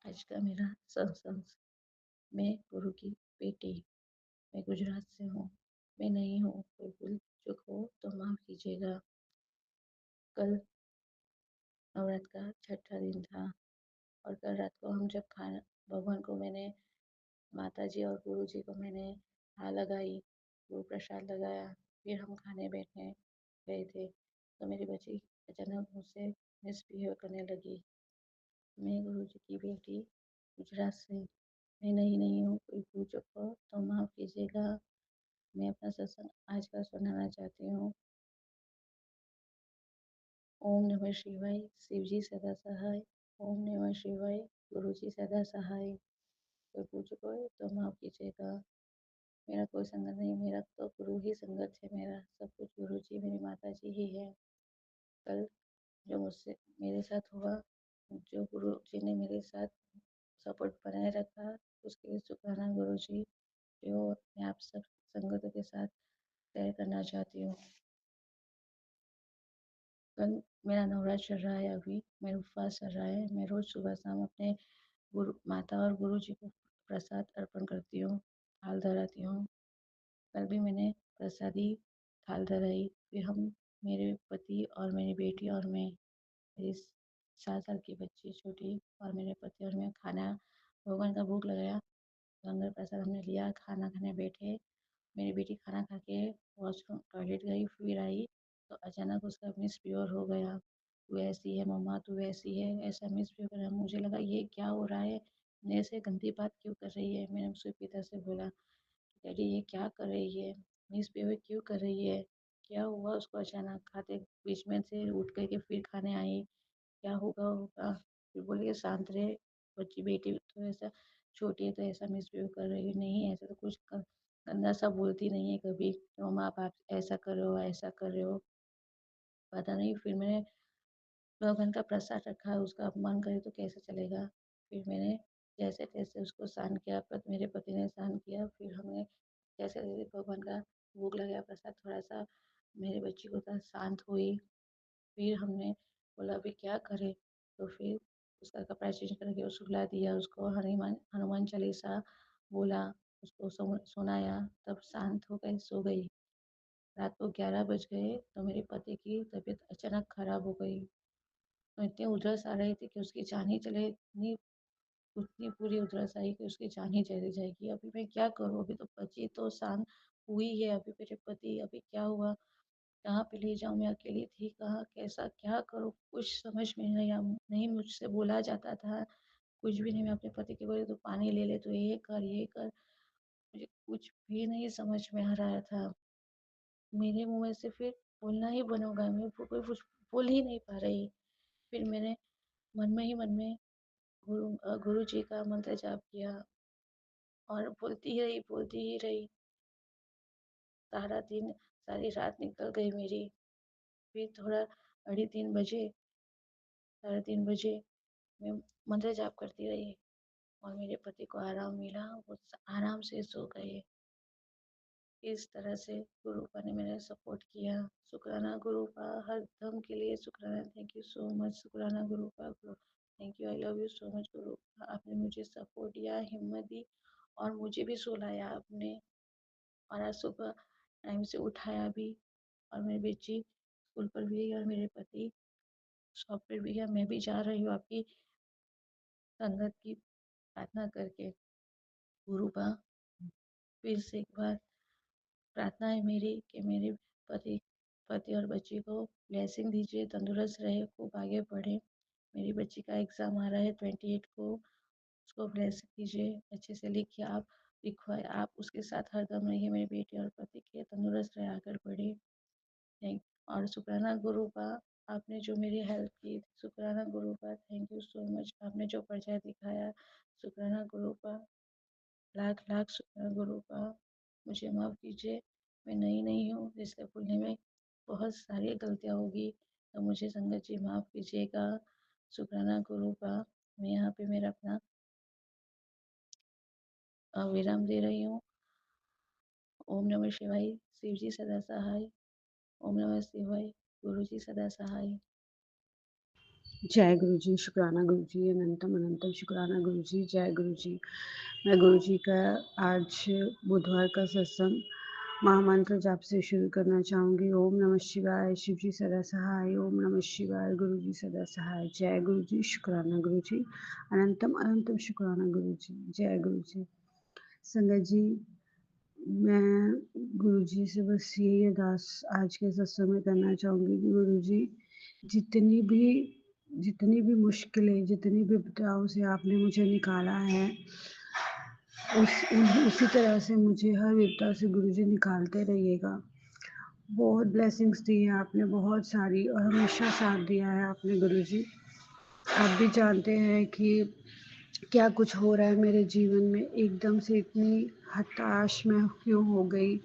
आज का मेरा सत्संग। मैं गुरु की बेटी। मैं गुजरात से हूँ। मैं नहीं हूँ, कोई भूल चूक हो तो माफ़ कीजिएगा। कल नवरात्र का छठा दिन था और कल रात को हम जब खाना भगवान को मैंने माता जी और गुरु जी को मैंने हाथ लगाई, गुरु प्रसाद लगाया, फिर हम खाने बैठने गए थे तो मेरी बच्ची अचानक मुझसे मिसबिहेव करने लगी। मैं गुरु जी की बेटी गुजरात से। मैं नहीं हूँ, कोई भूल चूक हो तो माफ़ कीजिएगा। मैं अपना सत्संग आज का सुनाना चाहती हूँ। ओम नमः शिवाय। शिव जी सदा सहाय। ओम नमः शिवाय। गुरु जी सदा सहाय। कोई पूछ कोई तो माफ़ कीजिएगा। मेरा कोई संगत नहीं, मेरा तो गुरु ही संगत है। मेरा सब कुछ गुरु जी, मेरी माता जी ही है। कल जो मुझसे मेरे साथ हुआ, जो गुरु जी ने मेरे साथ सपोर्ट बनाए रखा, उसके लिए शुक्राना गुरु जी, जो मैं आप सब संगतों के साथ शेयर करना चाहती हूँ। कल मेरा नवरात्र चल रहा है, अभी मेरा उपवास चल रहा है। मैं रोज़ सुबह शाम अपने गुरु माता और गुरु जी को प्रसाद अर्पण करती हूँ, थाल धराती हूँ। कल भी मैंने प्रसादी थाल धराई। फिर हम, मेरे पति और मेरी बेटी और मैं, मेरी 7 साल की बच्ची छोटी और मेरे पति और मैं खाना भगवान का भोग लगाया। लंगर प्रसाद हमने लिया, खाना खाने बैठे। मेरी बेटी खाना खा के वॉशरूम टॉयलेट गई, फिर आई तो अचानक उसका मिसबिहेव हो गया। तू ऐसी है मम्मा, तू ऐसी है, ऐसा मिसबिहेव कर रहा है। मुझे लगा ये क्या हो रहा है, मेरे से गंदी बात क्यों कर रही है। मैंने उसके पिता से बोला, डैडी ये क्या कर रही है, मिसबिहेव क्यों कर रही है, क्या हुआ उसको। अचानक खाते बीच में से उठ करके फिर खाने आई, क्या होगा होगा। फिर बोलिए शांत रहे, बच्ची बेटी तो ऐसा छोटी है तो ऐसा मिसबिहेव कर रही है। नहीं ऐसा तो कुछ गंदा सा बोलती नहीं है कभी, तो माँ बाप ऐसा कर रहे हो, ऐसा कर रहे हो, पता नहीं। फिर मैंने भगवान का प्रसाद रखा, उसका अपमान करे तो कैसे चलेगा। फिर मैंने जैसे तैसे उसको शांत किया, मेरे पति ने शांत किया। फिर हमने जैसे तैसे भगवान का भोग लगाया प्रसाद, थोड़ा सा मेरी बच्ची को था शांत हुई। फिर हमने बोला अभी क्या करें, तो फिर उसका कपड़ा चेंज करके सुला दिया, उसको हनुमान हनुमान चालीसा बोला, उसको सुनाया, तब शांत हो गई, सो गई। रात को 11 बज गए तो मेरे पति की तबीयत अचानक खराब हो गई। तो इतनी उधरस आ रही थी कि उसकी जान ही चले, इतनी उतनी पूरी उधरस आई कि उसकी जान ही चली जाएगी। अभी मैं क्या करूँ, अभी तो बची तो शांत हुई है, अभी मेरे पति, अभी क्या हुआ, कहाँ पे ले जाऊँ, मैं अकेली थी, कहाँ कैसा क्या करूँ, कुछ समझ में नहीं आया। नहीं मुझसे बोला जाता था, कुछ भी नहीं। मैं अपने पति के बोले तो पानी ले ले, तो ये कर ये कर, मुझे कुछ भी नहीं समझ में आ रहा था। मेरे मुँह में से फिर बोलना ही बंद हो गया, मैं कोई कुछ बोल ही नहीं पा रही। फिर मैंने मन में ही मन में गुरु जी का मंत्र जाप किया और बोलती ही रही। सारा दिन, सारी रात निकल गई मेरी। फिर थोड़ा 2:30 बजे, 3:30 बजे मैं मंत्र जाप करती रही और मेरे पति को आराम मिला, वो आराम से सो गए। इस तरह से गुरुपा ने मेरा सपोर्ट किया। शुक्राना गुरुपा, हर दम के लिए शुक्राना। थैंक यू सो मच शुक्राना Gurupa, thank you, I love you so much Gurupa. आपने मुझे सपोर्ट दिया, हिम्मत दी और मुझे भी सुलाया आपने, और आज सुबह टाइम से उठाया भी। और मेरी बच्ची स्कूल पर भी गई और मेरे पति शॉप पर भी गया। मैं भी जा रही हूँ आपकी संगत की प्रार्थना करके। गुरुपा, फिर से एक बार प्रार्थना है मेरी कि मेरे पति पति और बच्ची को ब्लेसिंग दीजिए, तंदुरुस्त रहे, खूब आगे बढ़े। मेरी बच्ची का एग्ज़ाम आ रहा है 28 को, उसको ब्लेसिंग दीजिए, अच्छे से लिखिए, आप लिखवाए, आप उसके साथ हरदम रहिए। मेरी बेटी और पति के तंदुरुस्त रहे, आगे बढ़े। थैंक और शुक्राना गुरुपा, आपने जो मेरी हेल्प की, शुक्राना Gurupa, thank you so much. आपने जो परिचय दिखाया, शुक्राना गुरुपा, लाख लाख शुक्र गुरुपा। मुझे माफ़ कीजिए, मैं नहीं हूँ, रिश्ते भूलने में बहुत सारी गलतियाँ होगी, तो मुझे संगत जी माफ़ कीजिएगा। शुक्राना गुरुपा। मैं यहाँ पे मेरा अपना विराम दे रही हूँ। ओम नमः शिवाय। शिव जी सदा सहाय। ओम नमः शिवाय। गुरु जी सदा सहाय। जय गुरु जी, शुक्राना गुरु जी, अनंतम अनंतम शुक्राना गुरु जी, जय गुरु जी। मैं गुरु जी का आज बुधवार का सत्संग महामंत्र जाप से शुरू करना चाहूँगी। ओम नमः शिवाय, शिव जी सदा सहाय। ओम नमः शिवाय, गुरु जी सदा सहाय। जय गुरु जी, शुक्राना गुरु जी, अनंतम अनंतम शुक्राना गुरु जी, जय गुरु जी। संगत जी, मैं गुरु जी से बस यही अरदास आज के सत्संग में करना चाहूँगी कि गुरु जी जितनी भी जितनी भी मुश्किलें, जितनी भी विपदाओं से आपने मुझे निकाला है, उसी तरह से मुझे हर विपदा से गुरुजी निकालते रहिएगा। बहुत ब्लेसिंग्स दी है आपने, बहुत सारी, और हमेशा साथ दिया है आपने गुरुजी। आप भी जानते हैं कि क्या कुछ हो रहा है मेरे जीवन में, एकदम से इतनी हताश मैं क्यों हो गई।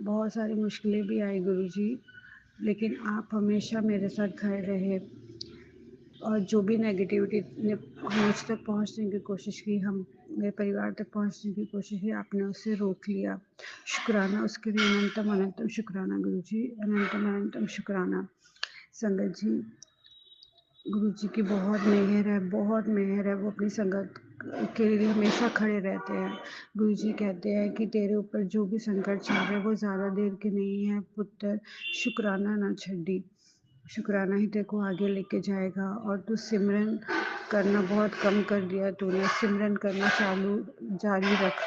बहुत सारी मुश्किलें भी आई गुरुजी, लेकिन आप हमेशा मेरे साथ खड़े रहे, और जो भी नेगेटिविटी ने मुझ तक पहुंचने की कोशिश की, हम मेरे परिवार तक पहुंचने की कोशिश की, आपने उसे रोक लिया। शुक्राना उसके लिए, अनंतम अनंतम शुक्राना गुरु जी, अनंतम अनंतम शुक्राना। संगत जी, गुरु जी की बहुत मेहर है, बहुत मेहर है। वो अपनी संगत के लिए हमेशा खड़े रहते हैं। गुरु जी कहते हैं कि तेरे ऊपर जो भी संकट चल रहे वो ज़्यादा देर के नहीं है पुत्र, शुक्राना ना छड्डी। शुक्राना ही तेरे को आगे लेके जाएगा। और तू सिमरन करना बहुत कम कर दिया तूने, सिमरन करना चालू जारी रख।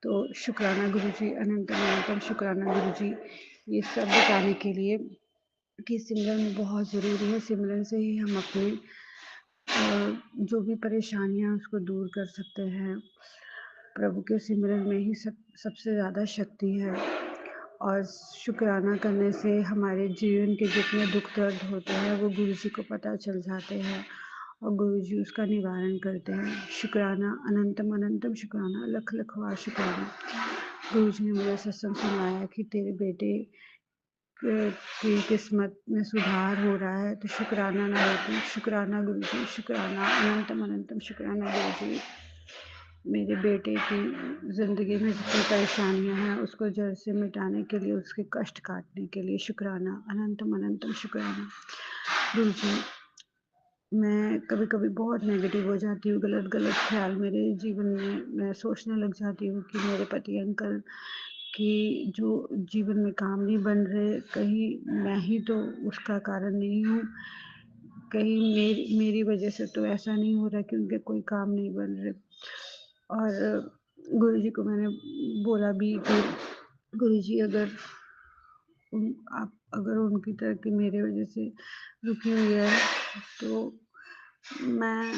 तो शुक्राना गुरु जी, अनंतम अनंतम शुक्राना गुरु जी, ये सब बताने के लिए कि सिमरन बहुत ज़रूरी है। सिमरन से ही हम अपने जो भी परेशानियां उसको दूर कर सकते हैं। प्रभु के सिमरन में ही सबसे ज़्यादा शक्ति है। और शुक्राना करने से हमारे जीवन के जितने दुख दर्द होते हैं वो गुरु जी को पता चल जाते हैं, और गुरु जी उसका निवारण करते हैं। शुक्राना, अनंतम अनंतम शुक्राना, लख लख बार शुक्राना। गुरु जी ने मुझे सत्संग सुनाया कि तेरे बेटे की किस्मत में सुधार हो रहा है, तो शुक्राना ना होती। शुक्राना गुरु जी, शुक्राना, अनंतम अनंतम शुक्राना गुरु जी। मेरे बेटे की ज़िंदगी में जितनी परेशानियां हैं उसको जड़ से मिटाने के लिए, उसके कष्ट काटने के लिए शुक्राना, अनंतम अनंतम शुक्राना गुरु जी। मैं कभी कभी बहुत नेगेटिव हो जाती हूँ, गलत गलत ख्याल मेरे जीवन में, मैं सोचने लग जाती हूँ कि मेरे पति अंकल कि जो जीवन में काम नहीं बन रहे, कहीं मैं ही तो उसका कारण नहीं हूँ, कहीं मेरी वजह से तो ऐसा नहीं हो रहा कि उनके कोई काम नहीं बन रहे। और गुरु जी को मैंने बोला भी कि गुरु जी आप अगर उनकी तरक्की मेरे वजह से रुकी हुई है, तो मैं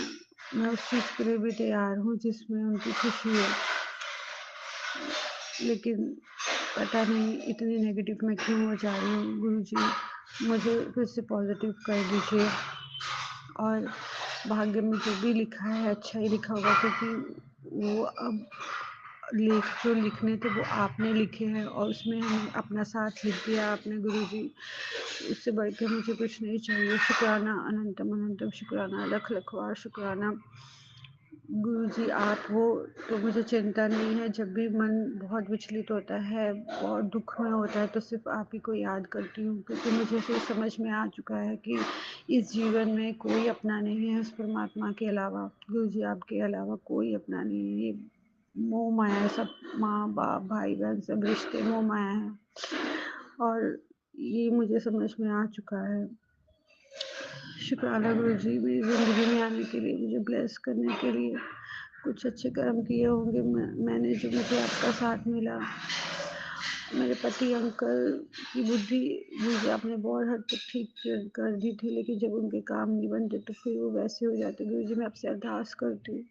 मैं उस चीज़ के लिए भी तैयार हूँ जिसमें उनकी खुशी है। लेकिन पता नहीं इतनी नेगेटिव मैं क्यों हो जा रही हूँ। गुरु जी मुझे फिर से पॉजिटिव कर दीजिए, और भाग्य में जो भी लिखा है अच्छा ही लिखा होगा, क्योंकि वो अब जो लिखने थे वो आपने लिखे हैं, और उसमें हम अपना साथ लिख दिया आपने गुरु जी। उससे बढ़ के मुझे कुछ नहीं चाहिए। शुक्राना, अनंतम अनंतम शुक्राना, लख लख बार शुक्राना। गुरु जी आप हो तो मुझे चिंता नहीं है। जब भी मन बहुत विचलित होता है, बहुत दुख में होता है, तो सिर्फ आप ही को याद करती हूँ, क्योंकि मुझे फिर समझ में आ चुका है कि इस जीवन में कोई अपना नहीं है उस परमात्मा के अलावा। गुरु जी आपके अलावा कोई अपना नहीं है। ये मोह माया है, सब माँ बाप भाई बहन सब रिश्ते मोह माया है, और ये मुझे समझ में आ चुका है। शुक्राना गुरु जी मेरी ज़िंदगी में आने के लिए, मुझे ब्लेस करने के लिए। कुछ अच्छे कर्म किए होंगे मैंने, जो मुझे आपका साथ मिला। मेरे पति अंकल की बुद्धि मुझे आपने बहुत हद तक ठीक कर दी थी, लेकिन जब उनके काम नहीं बनते तो फिर वो वैसे हो जाते। गुरु जी मैं आपसे अरदास करती हूँ,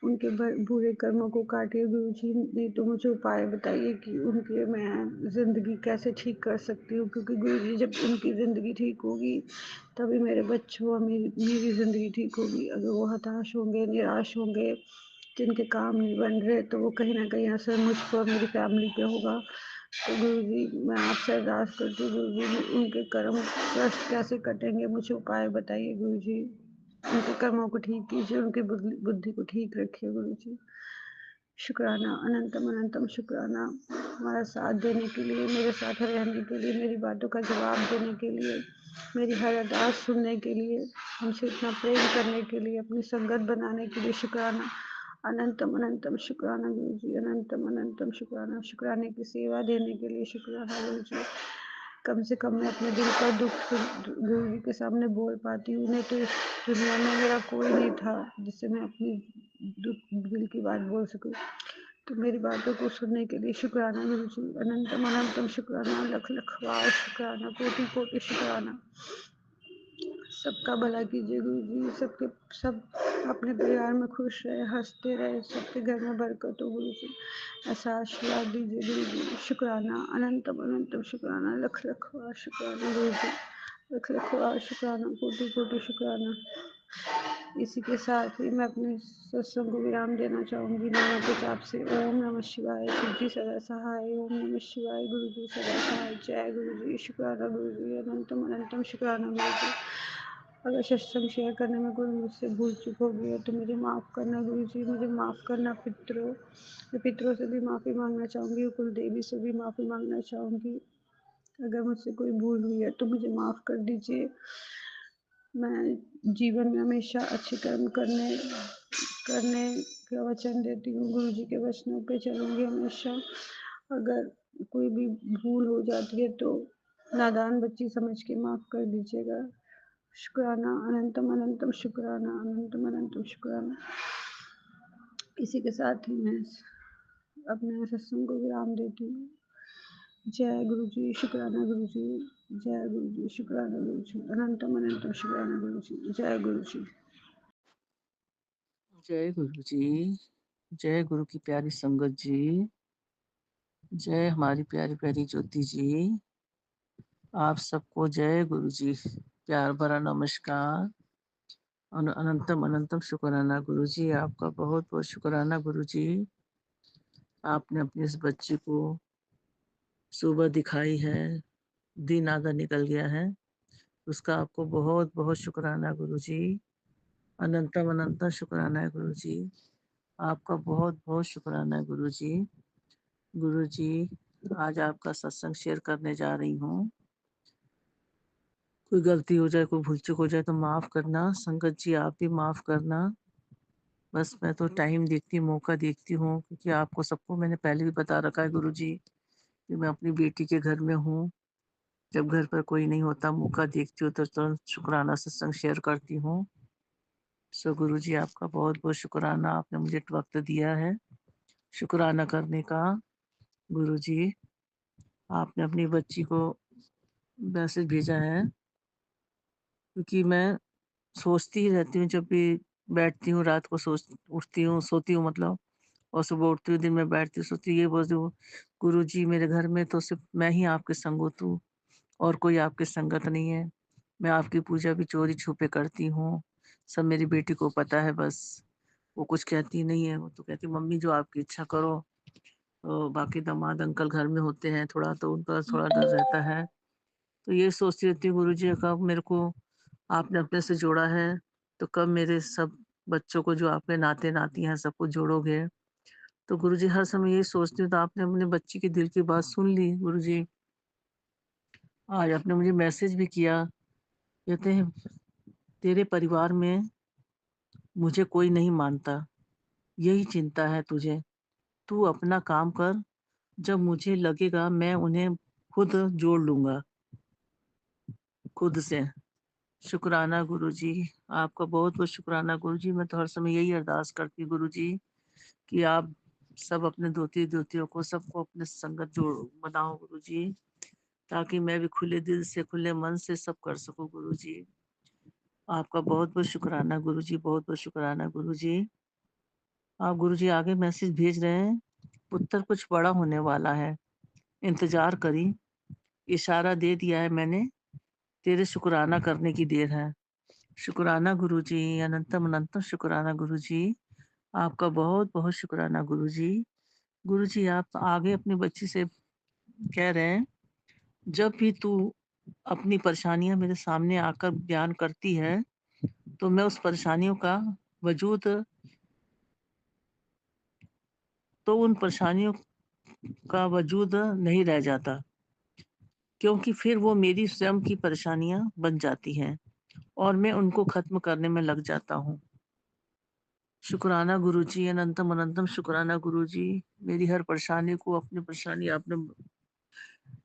उनके बुरे कर्मों को काटिए गुरु जी। नहीं तो मुझे उपाय बताइए कि उनके मैं ज़िंदगी कैसे ठीक कर सकती हूँ, क्योंकि गुरु जी जब उनकी ज़िंदगी ठीक होगी तभी मेरे बच्चों और मेरी ज़िंदगी ठीक होगी। अगर वो हताश होंगे, निराश होंगे, जिनके काम नहीं बन रहे, तो वो कहीं ना कहीं असर मुझ पर, मेरी फैमिली पे होगा। तो गुरु जी मैं आपसे अरदास करती हूँ, गुरु जी उनके कर्म कष्ट कैसे कटेंगे, मुझे उपाय बताइए गुरु जी। उनके कर्मों को ठीक कीजिए, उनकी बुद्धि को ठीक रखिए गुरु जी। शुक्राना, अनंतम अनंतम शुक्राना, हमारा साथ देने के लिए, मेरे साथ रहने के लिए, मेरी बातों का जवाब देने के लिए। मेरी हर अरदास सुनने के लिए, हमसे इतना प्रेम करने के लिए, अपनी संगत बनाने के लिए शुक्राना। अनंतम अनंतम शुक्राना गुरु जी, अनंतम अनंतम शुक्राना। शुक्राने की सेवा देने के लिए शुक्राना गुरु जी। कम से कम मैं अपने दिल का दुख गुरु जी के सामने बोल पाती हूँ। नहीं तो इस दुनिया में मेरा कोई नहीं था जिससे मैं अपनी दुख दिल की बात बोल सकूँ। तो मेरी बातों को सुनने के लिए शुक्राना गुरु जी, अनंतम अनंतम शुक्राना, लख लख वार शुक्राना, कोटि कोटि शुक्राना। सबका भला कीजिए गुरु जी, सबके सब अपने परिवार में खुश रहे, हंसते रहे, सबके घर में बरकत हो गुरु जी। ऐसा आशीर्वाद दीजिए गुरु जी। शुक्राना, अनंतम अनंतम शुक्राना, लख लख वार शुक्राना गुरु जी, लख लख वार शुक्राना, कोटि कोटि शुक्राना। इसी के साथ ही मैं अपने सत्संग को विराम देना चाहूँगी नमः के जाप से। ओम नमः शिवाय, शिव जी सदा सहाय। ओम नमः शिवाय, गुरु जी सदा सहाय। जय गुरु जी, शुक्राना गुरु जी, अनंतम अनंतम शुक्राना गुरु जी। अगर सत्संग शेयर करने में कोई मुझसे भूल चूक हो गई है तो मुझे माफ़ करना गुरु जी, मुझे माफ़ करना पितरों। मैं पितरों से भी माफ़ी मांगना चाहूँगी, कुल देवी से भी माफ़ी मांगना चाहूँगी। अगर मुझसे कोई भूल हुई है तो मुझे माफ़ कर दीजिए। मैं जीवन में हमेशा अच्छे कर्म करने करने का वचन देती हूँ। गुरु जी के वचनों पे चलूँगी हमेशा। अगर कोई भी भूल हो जाती है तो नादान बच्ची समझ के माफ़ कर दीजिएगा। शुक्राना, अनंतम अनंतम शुक्राना, अनंतम अनंतम शुक्राना। इसी के साथ ही मैं अपने सत्संग को विराम देती हूँ। जय गुरु जी, शुक्राना गुरु जी। जय गुरु जी, शुक्राना गुरु जी, अनंतम अनंतम शुक्राना गुरु जी। जय गुरु जी। जय गुरु जी, जय गुरु की प्यारी संगत जी, जय हमारी प्यारी प्यारी ज्योति जी। आप सबको जय गुरु जी, प्यार भरा नमस्कार और अनंतम अनंतम शुक्राना गुरु जी। आपका बहुत बहुत शुक्राना गुरु जी। आपने अपनी इस बच्ची को सुबह दिखाई है, दिन आधा निकल गया है, उसका आपको बहुत बहुत शुक्राना गुरु जी। अनंतम अनंतम शुक्राना है गुरु जी। आपका बहुत बहुत शुक्राना है गुरु जी। गुरु जी, आज आपका सत्संग शेयर करने जा रही हूँ। कोई गलती हो जाए, कोई भूल चूक हो जाए तो माफ करना। संगत जी आप भी माफ करना। बस मैं तो टाइम देखती, मौका देखती हूँ, क्योंकि आपको सबको मैंने पहले भी बता रखा है गुरु जी कि मैं अपनी बेटी के घर में हूँ। जब घर पर कोई नहीं होता, मौका देखती हूँ तो तुरंत शुक्राना सत्संग शेयर करती हूँ। सो गुरु जी आपका बहुत बहुत शुक्राना, आपने मुझे वक्त दिया है शुक्राना करने का। गुरु जी, आपने अपनी बच्ची को मैसेज भेजा है, क्योंकि मैं सोचती ही रहती हूँ। जब भी बैठती हूँ रात को, सोच उठती हूँ, सोती हूँ मतलब, और सुबह उठती हूँ, दिन में बैठती हूँ, सोचती हूँ, ये बोलती हूँ, गुरु जी मेरे घर में तो सिर्फ मैं ही आपके संगत हूँ और कोई आपकी संगत नहीं है। मैं आपकी पूजा भी चोरी छुपे करती हूँ, सब मेरी बेटी को पता है। बस वो कुछ कहती नहीं है, वो तो कहती मम्मी जो आपकी इच्छा करो। तो बाकी दामाद अंकल घर में होते हैं, थोड़ा तो उनका थोड़ा डर रहता है। तो ये सोचती रहती हूँ, गुरु जी कब मेरे को आपने अपने से जोड़ा है, तो कब मेरे सब बच्चों को, जो आपके नाते नाती हैं, सबको जोड़ोगे। तो गुरु जी हर समय यही सोचती हूँ। तो आपने अपने बच्ची के दिल की बात सुन ली गुरु जी। आज आपने मुझे मैसेज भी किया, कहते हैं तेरे परिवार में मुझे कोई नहीं मानता, यही चिंता है तुझे। तू अपना काम कर, जब मुझे लगेगा मैं उन्हें खुद जोड़ लूंगा, खुद से। शुक्राना गुरु जी, आपका बहुत बहुत शुक्राना गुरु जी। मैं तो हर समय यही अरदास करती हूँ गुरु जी कि आप सब अपने दोती दोतियों को, सबको अपने संगत जोड़ बनाओ गुरु जी, ताकि मैं भी खुले दिल से, खुले मन से सब कर सकूं गुरु जी। आपका बहुत बहुत शुक्राना गुरु जी, बहुत बहुत शुक्राना गुरु जी। आप गुरु जी आगे मैसेज भेज रहे हैं, पुत्र कुछ बड़ा होने वाला है, इंतजार करी, इशारा दे दिया है मैंने, तेरे शुक्राना करने की देर है। शुक्राना गुरु जी, अनंतम अनंतम शुक्राना गुरु जी। आपका बहुत बहुत शुक्राना गुरु जी। गुरु जी आप आगे अपनी बच्ची से कह रहे हैं, जब भी तू अपनी परेशानियां मेरे सामने आकर बयान करती है, तो मैं उस परेशानियों का वजूद, तो उन परेशानियों का वजूद नहीं रह जाता। क्योंकि फिर वो मेरी स्वयं की परेशानियां बन जाती हैं और मैं उनको खत्म करने में लग जाता हूँ। शुक्राना गुरुजी, अनंतम अनंतम शुक्राना गुरुजी। मेरी हर परेशानी को अपनी परेशानी आपने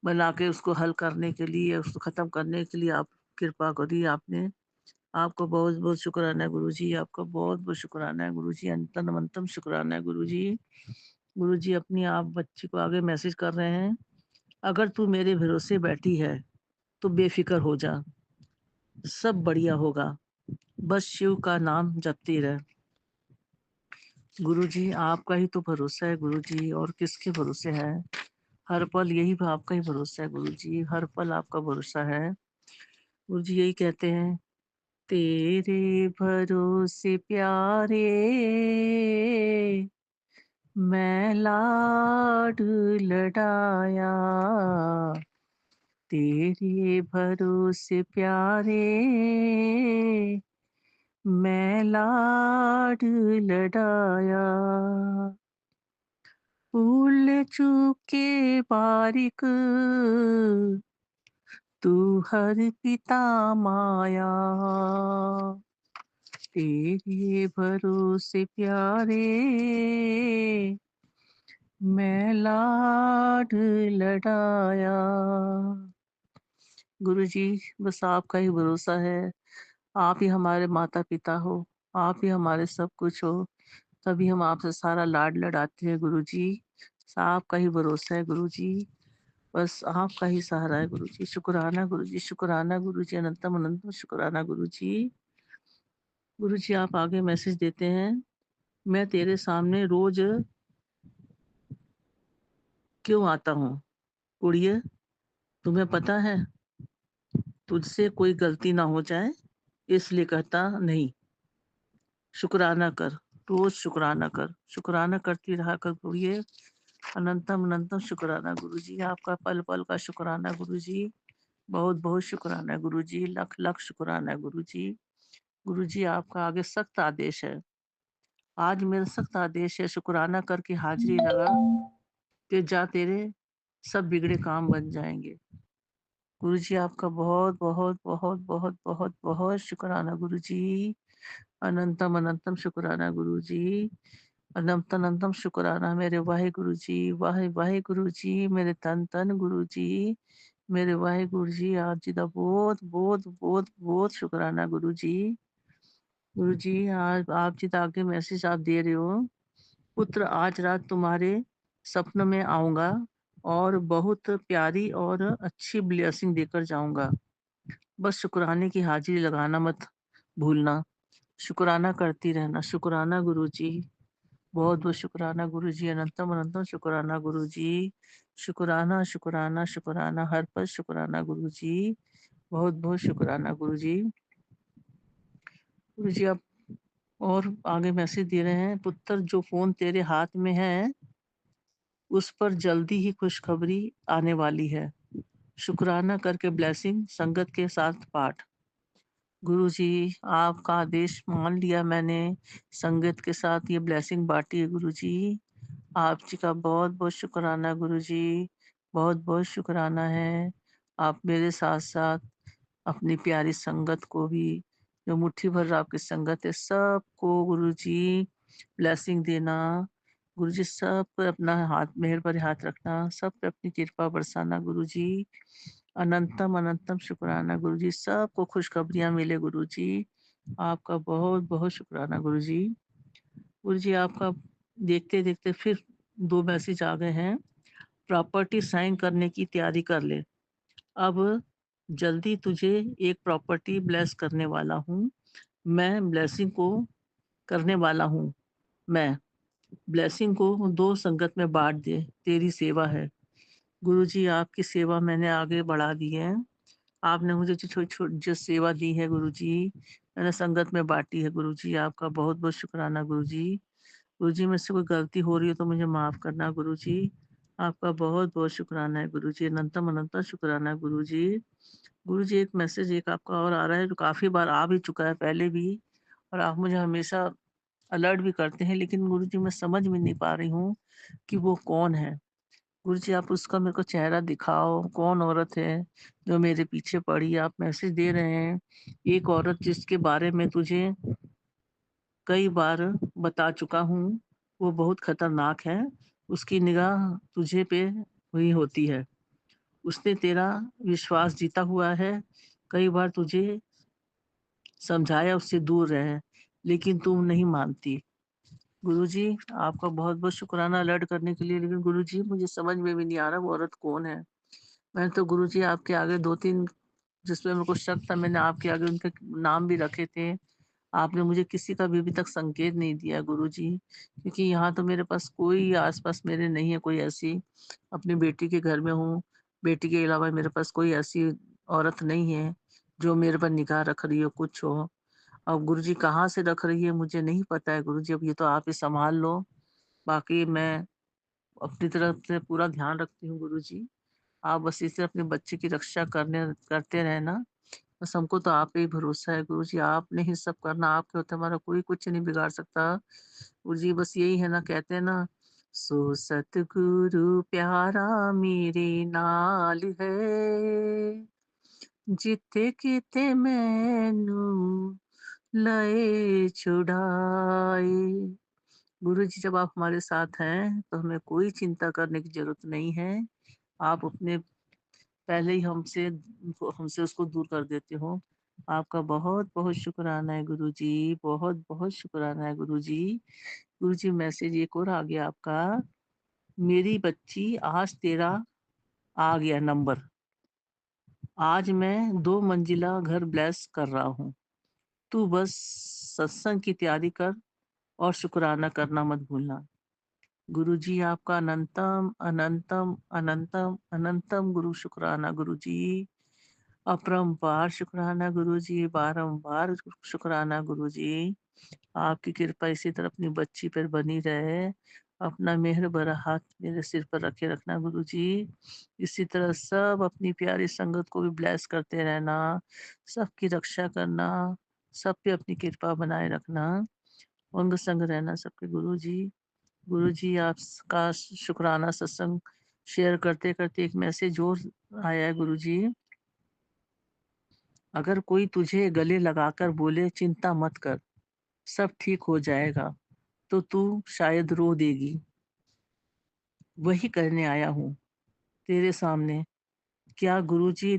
बना के उसको हल करने के लिए, उसको खत्म करने के लिए आप कृपा करी आपने। आपको बहुत बहुत शुक्राना है गुरुजी, आपका बहुत बहुत शुक्राना है गुरुजी, अंतम अनंतम शुक्राना है गुरुजी। गुरुजी अपनी आप बच्ची को आगे मैसेज कर रहे हैं, अगर तू मेरे भरोसे बैठी है तो बेफिक्र हो जा, सब बढ़िया होगा, बस शिव का नाम जपती रह। गुरुजी आपका ही तो भरोसा है गुरुजी, और किसके भरोसे है? हर पल यही आपका ही भरोसा है गुरुजी, हर पल आपका भरोसा है गुरुजी। यही कहते हैं, तेरे भरोसे प्यारे मैं लाड लड़ाया, तेरे भरोसे प्यारे मैं लाड लड़ाया, भूल चूक के बारिक तू हर पिता माया, तेरे भरोसे प्यारे मैं लाड लड़ाया। गुरुजी बस आपका ही भरोसा है, आप ही हमारे माता पिता हो, आप ही हमारे सब कुछ हो, तभी हम आपसे सारा लाड लड़ाते हैं गुरुजी। आपका ही भरोसा है गुरुजी, बस आपका ही सहारा है गुरुजी। शुक्राना गुरुजी, शुक्राना गुरुजी, अनंतम अनंतम शुक्राना गुरुजी। गुरुजी आप आगे मैसेज देते हैं, मैं तेरे सामने रोज क्यों आता हूँ कुड़िए, तुम्हें पता है तुझसे कोई गलती ना हो जाए, इसलिए कहता नहीं। शुक्राना कर, रोज शुक्राना कर, शुक्राना करती रहा कर गुरुए। अनंतम अनंतम शुक्राना गुरुजी, आपका पल पल का शुक्राना गुरुजी, बहुत बहुत शुक्राना गुरुजी, लख लख शुक्राना गुरुजी। गुरुजी आपका आगे सख्त आदेश है, आज मेरा सख्त आदेश है, शुक्राना करके हाजिरी लगा कि जा तेरे सब बिगड़े काम बन जाएंगे। गुरुजी आपका बहुत बहुत बहुत बहुत बहुत बहुत शुक्राना गुरुजी, अनंतम अनंतम शुक्राना गुरुजी, अनंत अनंतम शुक्राना मेरे वाहे गुरुजी, वाहे वाहे गुरुजी, मेरे तन तन गुरुजी, मेरे वाहे गुरुजी, आप जी का बहुत बहुत बहुत बहुत शुक्राना गुरुजी। गुरुजी आज आप जी का आगे मैसेज आप दे रहे हो, पुत्र आज रात तुम्हारे सपनों में आऊंगा और बहुत प्यारी और अच्छी ब्लेसिंग देकर जाऊंगा, बस शुक्राने की हाजिरी लगाना मत भूलना, शुक्राना करती रहना। शुक्राना गुरुजी, बहुत बहुत शुक्राना गुरुजी, अनंतम अनंतम शुक्राना गुरुजी, शुक्राना शुक्राना शुक्राना हर पल शुक्राना गुरुजी, बहुत बहुत शुक्राना गुरुजी। गुरुजी आप और आगे मैसेज दे रहे हैं, पुत्र जो फोन तेरे हाथ में है उस पर जल्दी ही खुशखबरी आने वाली है, शुक्राना करके ब्लेसिंग संगत के साथ पाठ। गुरुजी आपका आदेश मान लिया मैंने, संगत के साथ ये ब्लेसिंग बांटी है गुरुजी, आप जी का बहुत बहुत शुक्राना गुरुजी, बहुत बहुत शुक्राना है। आप मेरे साथ साथ अपनी प्यारी संगत को भी, जो मुट्ठी भर आपकी संगत है, सबको गुरुजी ब्लेसिंग देना। गुरुजी सब पर अपना हाथ मेहर पर हाथ रखना, सब पे अपनी कृपा बरसाना गुरुजी, अनंतम अनंतम शुक्राना गुरुजी, सबको खुशखबरियां मिले गुरुजी, आपका बहुत बहुत शुक्राना गुरुजी। गुरुजी आपका देखते देखते फिर 2 मैसेज आ गए हैं, प्रॉपर्टी साइन करने की तैयारी कर ले, अब जल्दी तुझे एक प्रॉपर्टी ब्लेस करने वाला हूँ, मैं ब्लेसिंग को करने वाला हूँ, मैं ब्लेसिंग को 2 संगत में बांट दे, तेरी सेवा है। गुरुजी आपकी सेवा मैंने आगे बढ़ा दी है, आपने मुझे जो छोटी छोटी जो सेवा दी है गुरुजी, मैंने संगत में बांटी है गुरुजी, आपका बहुत बहुत शुक्राना गुरुजी। गुरुजी मुझसे कोई गलती हो रही है तो मुझे माफ करना गुरुजी, आपका बहुत बहुत शुक्राना है गुरुजी, अनंतम अनंतम शुक्राना है गुरुजी। गुरुजी एक मैसेज एक आपका और आ रहा है, जो काफी बार आ भी चुका है पहले भी, और आप मुझे हमेशा अलर्ट भी करते हैं, लेकिन गुरुजी मैं समझ में नहीं पा रही हूँ कि वो कौन है। गुरुजी आप उसका मेरे को चेहरा दिखाओ, कौन औरत है जो मेरे पीछे पड़ी है? आप मैसेज दे रहे हैं, एक औरत जिसके बारे में तुझे कई बार बता चुका हूँ, वो बहुत खतरनाक है, उसकी निगाह तुझे पे हुई होती है। उसने तेरा विश्वास जीता हुआ है, कई बार तुझे समझाया उससे दूर रहे, लेकिन तुम नहीं मानती। गुरुजी आपका बहुत-बहुत शुक्राना अलर्ट करने के लिए, लेकिन गुरुजी मुझे समझ में भी नहीं आ रहा वो औरत कौन है? मैंने तो गुरुजी आपके आगे 2-3 जिसपे मेरे को शक था, मैंने आपके आगे उनके नाम भी रखे थे। आपने मुझे किसी का भी अभी तक संकेत नहीं दिया गुरुजी, क्योंकि यहाँ तो मेरे पास कोई आस-पास मेरे नहीं है कोई ऐसी, अपनी बेटी के घर में हूँ, बेटी के अलावा मेरे पास कोई ऐसी औरत नहीं है, जो मेरे पर निगाह रख रही हो, कुछ हो। अब गुरुजी कहाँ से रख रही है मुझे नहीं पता है गुरुजी, अब ये तो आप ही सँभाल लो। बाकी मैं अपनी तरफ से पूरा ध्यान रखती हूँ गुरुजी। आप बस इसे अपने बच्चे की रक्षा करते रहना। बस हमको तो आप पे ही भरोसा है गुरुजी, आपने ही सब करना, आपके होते हमारा कोई कुछ नहीं बिगाड़ सकता। गुरुजी बस यही है ना, कहते हैं ना, सो सतगुरु प्यारा मेरे नाल है, जिथे किते मैनू लए छुड़ाए। गुरुजी जब आप हमारे साथ हैं, तो हमें कोई चिंता करने की ज़रूरत नहीं है। आप अपने पहले ही हमसे उसको दूर कर देते हो। आपका बहुत-बहुत शुक्राना है गुरुजी, बहुत-बहुत शुक्राना है गुरुजी। गुरुजी मैसेज एक और आ गया आपका, मेरी बच्ची आज तेरा आ गया नंबर। आज मैं 2 मंजिला घर ब्लेस कर रहा हूँ। तू बस सत्संग की तैयारी कर और शुक्राना करना मत भूलना। गुरुजी आपका अनंतम, अनंतम, अनंतम, अनंतम गुरु शुक्राना गुरुजी। अपरंपार शुक्राना गुरुजी, बारंबार शुक्राना गुरुजी। आपकी कृपा इसी तरह अपनी बच्ची पर बनी रहे। अपना मेहर भरा हाथ मेरे सिर पर रखे रखना गुरुजी। इसी तरह सब अपनी प्यारी संगत को भी ब्लेस करते रहना, सबकी रक्षा करना, सब पे अपनी कृपा बनाए रखना, अंग संग रहना सबके गुरुजी। गुरुजी आपका शुक्राना सत्संग शेयर करते-करते एक मैसेज और आया है गुरुजी। अगर कोई तुझे गले लगाकर बोले चिंता मत कर, सब ठीक हो जाएगा, तो तू शायद रो देगी। वही करने आया हूँ तेरे सामने। क्या गुरुजी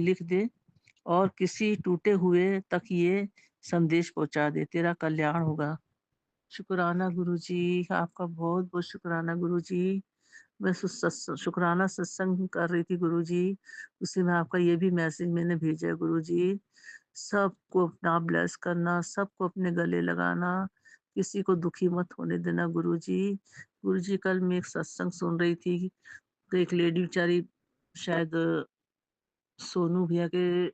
लिख दे और किसी टूटे हुए तक ये संदेश पहुँचा दे, तेरा कल्याण होगा। शुक्राना गुरुजी, आपका बहुत-बहुत शुक्राना गुरुजी। मैं शुक्राना सत्संग कर रही थी गुरुजी, उसी में आपका ये भी मैसेज मैंने भेजा है गुरुजी। सबको अपना ब्लेस करना, सबको अपने गले लगाना, किसी को दुखी मत होने देना गुरुजी। गुरुजी कल मैं एक सत्संग सुन रही थी, तो एक लेडी बेचारी शायद सोनू भैया के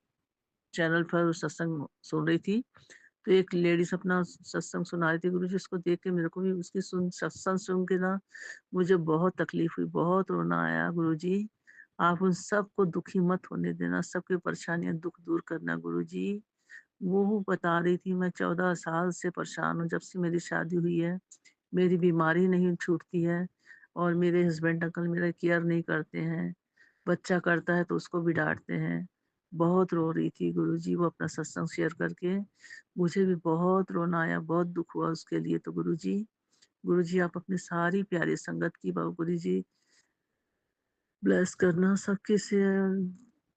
चैनल पर सत्संग सुन रही थी। तो एक लेडीज़ अपना सत्संग सुना रही थी गुरुजी, उसको देख के मेरे को भी उसकी सत्संग सुन के ना मुझे बहुत तकलीफ़ हुई, बहुत रोना आया गुरुजी। आप उन सबको दुखी मत होने देना, सबकी परेशानियाँ दुःख दूर करना गुरुजी। वो बता रही थी मैं 14 साल से परेशान हूँ, जब से मेरी शादी हुई है। मेरी बीमारी नहीं छूटती है और मेरे हस्बैंड अंकल मेरा केयर नहीं करते हैं। बच्चा करता है तो उसको भी डाँटते हैं। बहुत रो रही थी गुरुजी वो अपना सत्संग शेयर करके। मुझे भी बहुत रोना आया, बहुत दुःख हुआ उसके लिए तो गुरुजी। गुरुजी आप अपनी सारी प्यारी संगत की गुरुजी ब्लेस करना, सबके से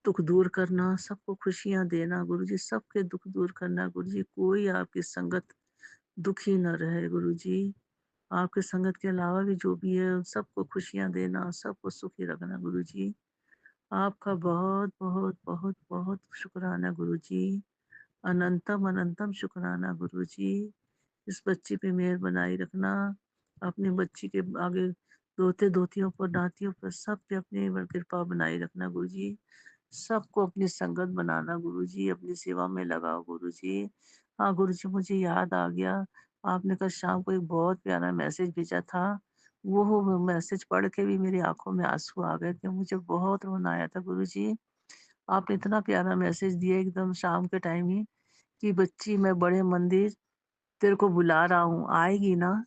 दुःख दूर करना, सबको खुशियाँ देना गुरुजी, सबके दुःख दूर करना गुरुजी। कोई आपकी संगत दुखी ना रहे गुरुजी। आपकी संगत के अलावा भी जो भी है, सबको खुशियाँ देना, सबको सुखी रखना गुरुजी। आपका बहुत, बहुत, बहुत, बहुत शुक्राना गुरुजी। अनंतम, अनंतम शुक्राना गुरुजी। इस बच्ची पे मेहर बनाए रखना। अपनी बच्ची के आगे दोते-दोतियों पर, नातियों पर, सब पे अपनी कृपा बनाए रखना गुरुजी। सबको अपनी संगत बनाना गुरुजी, अपनी सेवा में लगाओ गुरुजी। हाँ गुरुजी मुझे याद आ गया, आपने कल शाम को एक बहुत प्यारा मैसेज भेजा था। वो मैसेज पढ़ के भी मेरी आँखों में आँसू आ गए थे, मुझे बहुत रोना आया था गुरुजी। आपने इतना प्यारा मैसेज दिया एकदम शाम के टाइम ही कि बच्ची मैं बड़े मंदिर तेरे को बुला रहा हूँ, आएगी ना?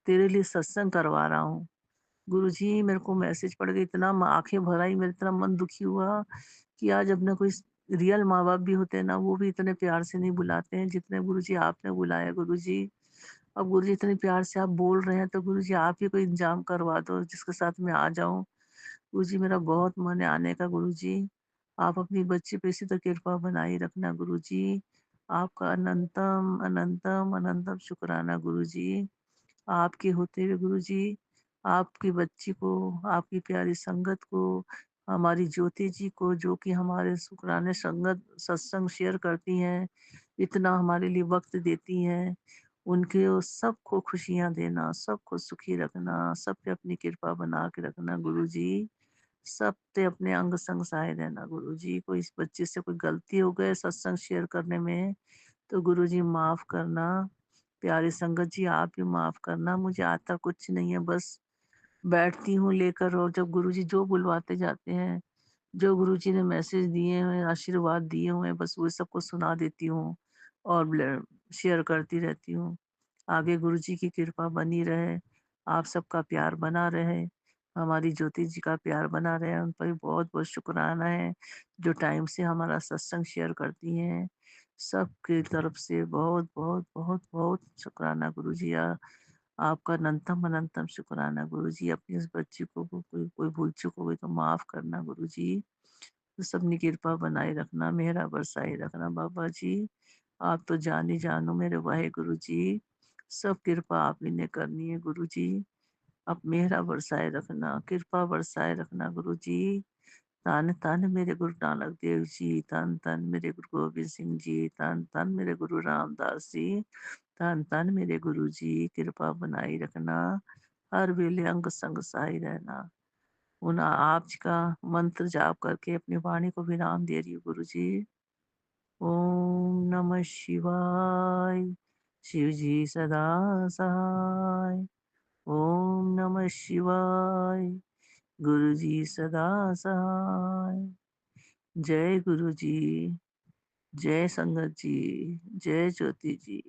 तेरे लिए सत्संग करवा रहा हूँ। गुरुजी मेरे को मैसेज पड़ गई, इतना आँखें भर आई, मेरा इतना मन दुखी हुआ कि आज अपना कोई रियल माँ-बाप भी होते हैं ना, वो भी इतने प्यार से नहीं बुलाते हैं जितने गुरुजी आपने बुलाया गुरुजी। अब गुरुजी इतने प्यार से आप बोल रहे हैं तो गुरुजी आप ही कोई इंतज़ाम करवा दो जिसके साथ मैं आ जाऊँ। गुरुजी मेरा बहुत मन है आने का गुरुजी। आप अपनी बच्ची पे इसी तरह कृपा बनाए रखना गुरुजी। आपका अनंतम, अनंतम, अनंतम शुक्राना गुरुजी। आपके होते हुए गुरुजी, आपकी बच्ची को, आपकी प्यारी संगत को, हमारी ज्योति जी को जो कि हमारे शुक्राने संगत सत्संग शेयर करती हैं, इतना हमारे लिए वक़्त देती हैं, उनके वो सबको खुशियाँ देना, सबको सुखी रखना, सब पे अपनी कृपा बना के रखना गुरुजी। सब पे अपने अंग संग सहाय रहना गुरुजी। कोई इस बच्चे से कोई गलती हो गए सत्संग शेयर करने में, तो गुरुजी माफ़ करना। प्यारी संगत जी आप भी माफ़ करना, मुझे आता कुछ नहीं है, बस बैठती हूँ लेकर और जब गुरुजी जो बुलवाते जाते हैं, जो गुरुजी ने मैसेज दिए हैं, आशीर्वाद दिए हुए हैं, बस वो सबको सुना देती हूँ और शेयर करती रहती हूँ। आगे गुरुजी की कृपा बनी रहे, आप सबका प्यार बना रहे, हमारी ज्योति जी का प्यार बना रहे, उन पर भी बहुत-बहुत शुक्राना है, जो टाइम से हमारा सत्संग शेयर करती हैं। सबकी तरफ से बहुत-बहुत, बहुत-बहुत शुक्राना गुरुजी। आपका अनंतम अनंतम शुक्राना गुरुजी। अपनी इस बच्ची को कोई कोई भूल चूक हो गई तो माफ़ करना गुरुजी। तो सबनी कृपा बनाए रखना, मेहर बरसाए रखना बाबा जी। आप तो जान ही जानो मेरे वाहेगुरु जी। सब कृपा आप ही ने करनी है गुरुजी। आप मेहर बरसाए रखना, कृपा बरसाए रखना गुरुजी। धन धन मेरे गुरु नानक देव जी, धन धन मेरे गुरु गोबिंद सिंह जी, धन धन मेरे गुरु रामदास जी, धन धन मेरे गुरु जी। कृपा बनाई रखना, हर वेले अंग संग सहाय रहना। उन आप जी का मंत्र जाप करके अपनी वाणी को विराम दे रही हूँ गुरु जी। ओम नमः शिवाय। शिव जी सदा सहाय। ओम नमः शिवाय। गुरु जी सदा सहाय। जय गुरु जी, जय संगत जी, जय ज्योति जी।